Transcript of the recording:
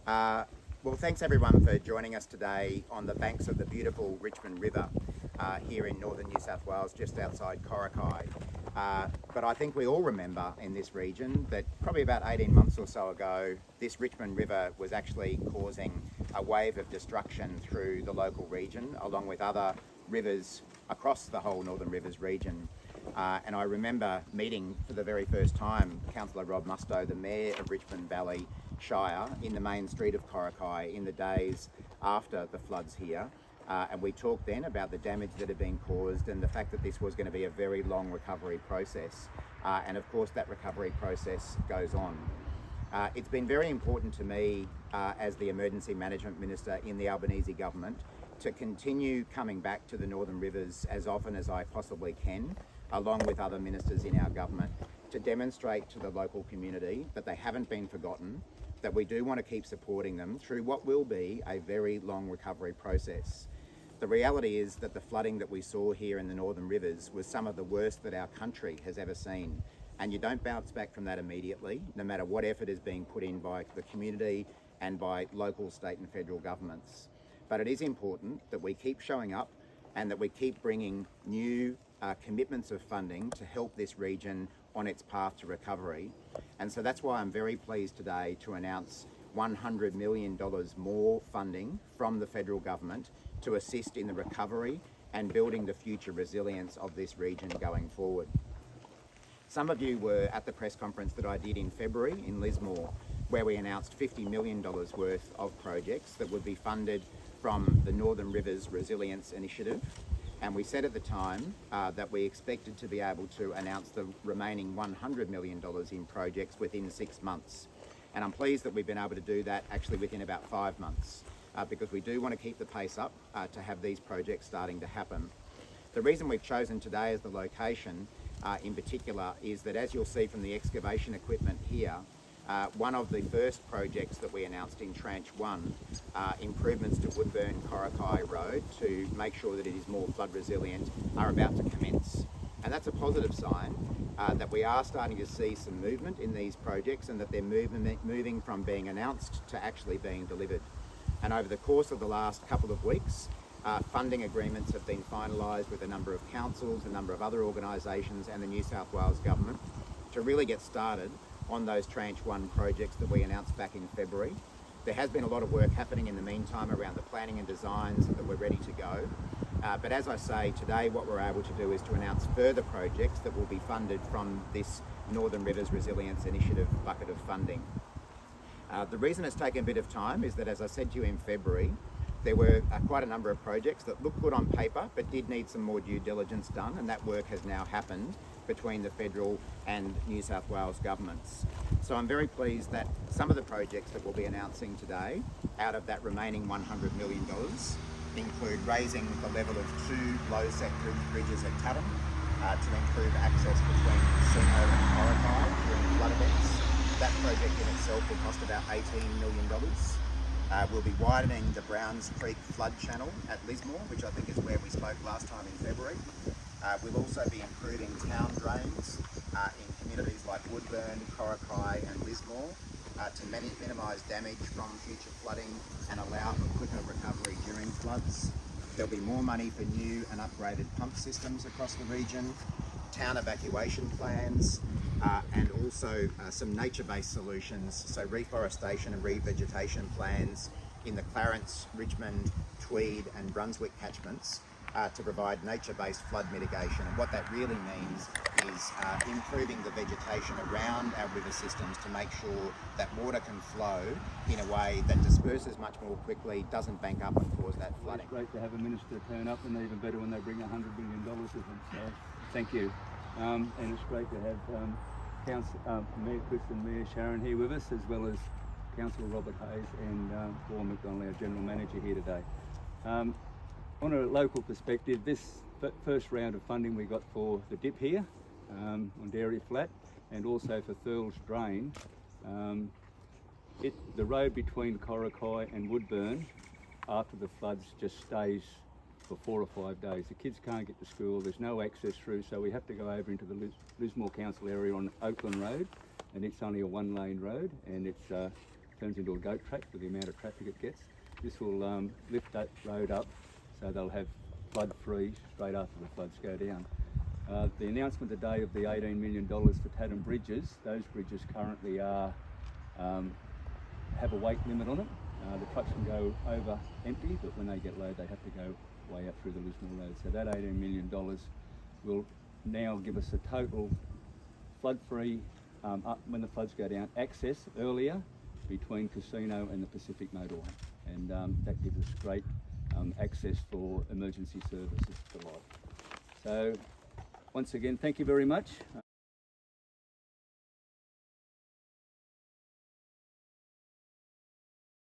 Well, thanks everyone for joining us today on the banks of the beautiful Richmond River here in northern New South Wales, just outside Coraki. But I think we all remember in this region that probably about 18 months or so ago, this Richmond River was actually causing a wave of destruction through the local region, along with other rivers across the whole Northern Rivers region. And I remember meeting for the very first time Councillor Rob Mustoe, the Mayor of Richmond Valley Shire, in the main street of Coraki in the days after the floods here. And we talked then about the damage that had been caused and the fact that this was going to be a very long recovery process. And of course that recovery process goes on. It's been very important to me as the Emergency Management Minister in the Albanese government to continue coming back to the Northern Rivers as often as I possibly can, along with other ministers in our government, to demonstrate to the local community that they haven't been forgotten, that we do want to keep supporting them through what will be a very long recovery process. The reality is that the flooding that we saw here in the Northern Rivers was some of the worst that our country has ever seen. And you don't bounce back from that immediately, no matter what effort is being put in by the community and by local, state and federal governments. But it is important that we keep showing up and that we keep bringing new commitments of funding to help this region on its path to recovery. And so that's why I'm very pleased today to announce $100 million more funding from the federal government to assist in the recovery and building the future resilience of this region going forward. Some of you were at the press conference that I did in February in Lismore, where we announced $50 million worth of projects that would be funded from the Northern Rivers Resilience Initiative. And we said at the time that we expected to be able to announce the remaining $100 million in projects within 6 months. And I'm pleased that we've been able to do that actually within about 5 months, because we do want to keep the pace up to have these projects starting to happen. The reason we've chosen today as the location in particular is that, as you'll see from the excavation equipment here, one of the first projects that we announced in Tranche 1, improvements to Woodburn-Coraki Road to make sure that it is more flood resilient, are about to commence. And that's a positive sign that we are starting to see some movement in these projects and that they're moving from being announced to actually being delivered. And over the course of the last couple of weeks, funding agreements have been finalised with a number of councils, a number of other organisations and the New South Wales Government to really get started on those Tranche 1 projects that we announced back in February. There has been a lot of work happening in the meantime around the planning and designs that we're ready to go. But as I say, today what we're able to do is to announce further projects that will be funded from this Northern Rivers Resilience Initiative bucket of funding. The reason it's taken a bit of time is that, as I said to you in February, there were quite a number of projects that looked good on paper but did need some more due diligence done, and that work has now happened between the federal and New South Wales governments. So I'm very pleased that some of the projects that we'll be announcing today out of that remaining $100 million include raising the level of 2 low-set bridges at Tatham to improve access between Simo and Coraki during flood events. That project in itself will cost about $18 million. We'll be widening the Browns Creek flood channel at Lismore, which I think is where we spoke last time in February. We'll also be improving town drains in communities like Woodburn, Coraki and Lismore to minimise damage from future flooding and allow for quicker recovery during floods. There'll be more money for new and upgraded pump systems across the region, town evacuation plans, and also some nature-based solutions, so reforestation and revegetation plans in the Clarence, Richmond, Tweed and Brunswick catchments to provide nature-based flood mitigation. And what that really means is improving the vegetation around our river systems to make sure that water can flow in a way that disperses much more quickly, doesn't bank up and cause that flooding. It's great to have a minister turn up, and even better when they bring $100 million with them. So thank you. And it's great to have Mayor Chris and Mayor Sharon here with us, as well as Councillor Robert Hayes and Paul McDonald, our General Manager, here today. On a local perspective, this first round of funding we got for the dip here on Dairy Flat, and also for Thurles Drain. The road between Coraki and Woodburn after the floods just stays for 4 or 5 days. The kids can't get to school, there's no access through, so we have to go over into the Lismore Council area on Oakland Road, and it's only a 1-lane road, and it's turns into a goat track with the amount of traffic it gets. This will lift that road up so they'll have flood free straight after the floods go down. The announcement today of the $18 million for Tatham bridges, those bridges currently are have a weight limit on it. The trucks can go over empty, but when they get low they have to go way up through the Lismore Road. So that $18 million will now give us a total flood-free, up when the floods go down, access earlier between Casino and the Pacific Motorway. And that gives us great access for emergency services to life. So once again, thank you very much.